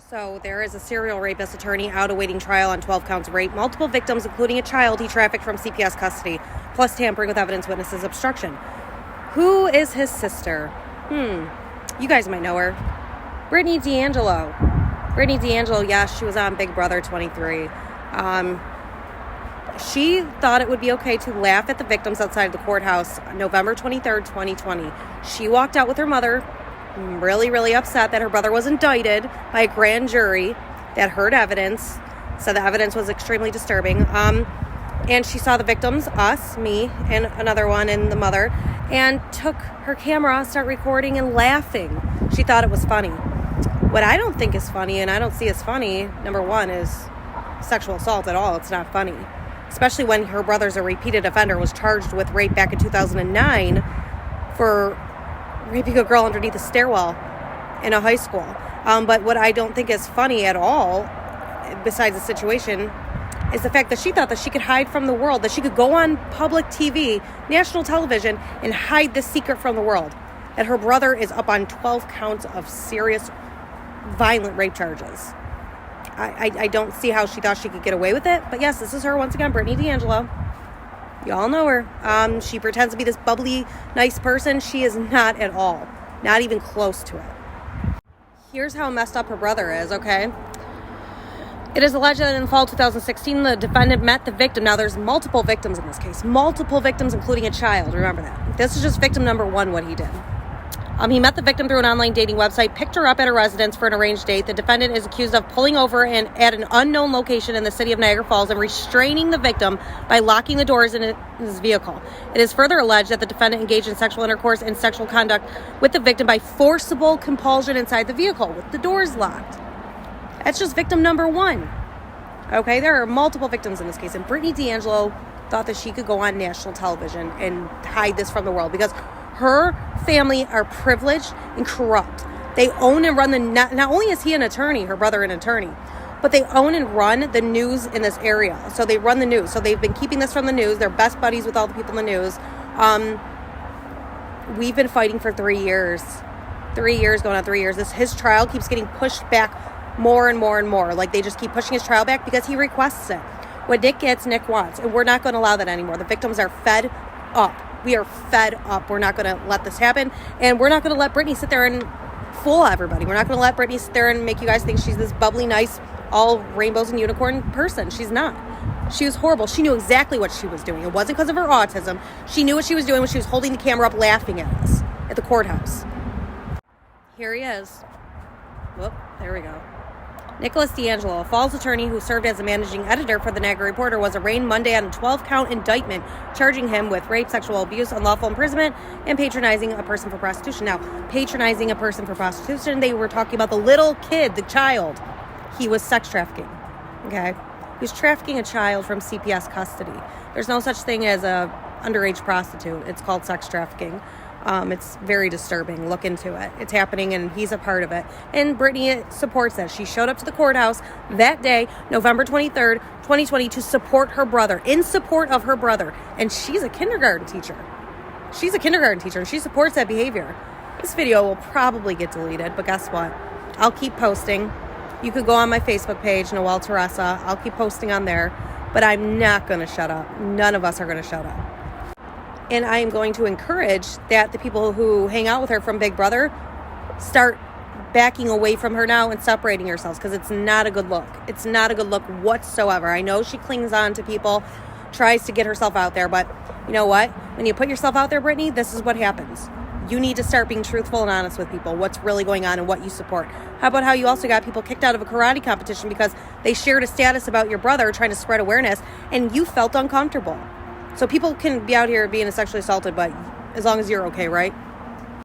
So there is a serial rapist attorney out awaiting trial on 12 counts of rape, multiple victims, including a child he trafficked from CPS custody, plus tampering with evidence, witnesses, obstruction. Who is his sister? You guys might know her. Brittany D'Angelo. Brittany D'Angelo, yes, she was on Big Brother 23. She thought it would be okay to laugh at the victims outside the courthouse on November 23rd, 2020. She walked out with her mother, really, really upset that her brother was indicted by a grand jury that heard evidence, said the evidence was extremely disturbing. And she saw the victims, us, me, and another one, and the mother, and took her camera, started recording and laughing. She thought it was funny. What I don't think is funny, and I don't see as funny, number one, is sexual assault at all. It's not funny. Especially when her brother's a repeated offender, was charged with rape back in 2009 for raping a girl underneath a stairwell in a high school. But what I don't think is funny at all, besides the situation, is the fact that she thought that she could hide from the world, that she could go on public TV, national television, and hide this secret from the world. That her brother is up on 12 counts of serious, violent rape charges. I don't see how she thought she could get away with it. But yes, this is her once again, Brittany D'Angelo. Y'all know her. She pretends to be this bubbly, nice person. She is not at all. Not even close to it. Here's how messed up her brother is, okay? It is alleged that in the fall of 2016, the defendant met the victim. Now, there's multiple victims in this case. Multiple victims, including a child. Remember that. This is just victim number one, what he did. He met the victim through an online dating website, picked her up at a residence for an arranged date. The defendant is accused of pulling over at an unknown location in the city of Niagara Falls and restraining the victim by locking the doors in his vehicle. It is further alleged that the defendant engaged in sexual intercourse and sexual conduct with the victim by forcible compulsion inside the vehicle with the doors locked. That's just victim number one. Okay, there are multiple victims in this case, and Brittany D'Angelo thought that she could go on national television and hide this from the world because her family are privileged and corrupt. They own and run not only is he an attorney, her brother an attorney, but they own and run the news in this area. So they run the news. So they've been keeping this from the news. They're best buddies with all the people in the news. We've been fighting for 3 years. 3 years, going on 3 years. His trial keeps getting pushed back more and more and more. Like, they just keep pushing his trial back because he requests it. What Nick gets, Nick wants. And we're not going to allow that anymore. The victims are fed up. We are fed up. We're not going to let this happen. And we're not going to let Brittany sit there and fool everybody. We're not going to let Brittany sit there and make you guys think she's this bubbly, nice, all rainbows and unicorn person. She's not. She was horrible. She knew exactly what she was doing. It wasn't because of her autism. She knew what she was doing when she was holding the camera up laughing at us at the courthouse. Here he is. Whoop, there we go. Nicholas D'Angelo, a Falls attorney who served as a managing editor for the Niagara Reporter, was arraigned Monday on a 12-count indictment charging him with rape, sexual abuse, unlawful imprisonment, and patronizing a person for prostitution. Now, patronizing a person for prostitution, they were talking about the little kid, the child. He was sex trafficking, okay? He was trafficking a child from CPS custody. There's no such thing as a underage prostitute. It's called sex trafficking. It's very disturbing. Look into it. It's happening, and he's a part of it. And Brittany supports that. She showed up to the courthouse that day, November 23rd, 2020, to support her brother, in support of her brother. And she's a kindergarten teacher. She's a kindergarten teacher, and she supports that behavior. This video will probably get deleted, but guess what? I'll keep posting. You could go on my Facebook page, Noelle Teresa. I'll keep posting on there, but I'm not going to shut up. None of us are going to shut up. And I am going to encourage that the people who hang out with her from Big Brother start backing away from her now and separating yourselves, because it's not a good look. It's not a good look whatsoever. I know she clings on to people, tries to get herself out there, but you know what? When you put yourself out there, Brittany, this is what happens. You need to start being truthful and honest with people, what's really going on and what you support. How about how you also got people kicked out of a karate competition because they shared a status about your brother trying to spread awareness, and you felt uncomfortable. So people can be out here being sexually assaulted, but as long as you're okay, right?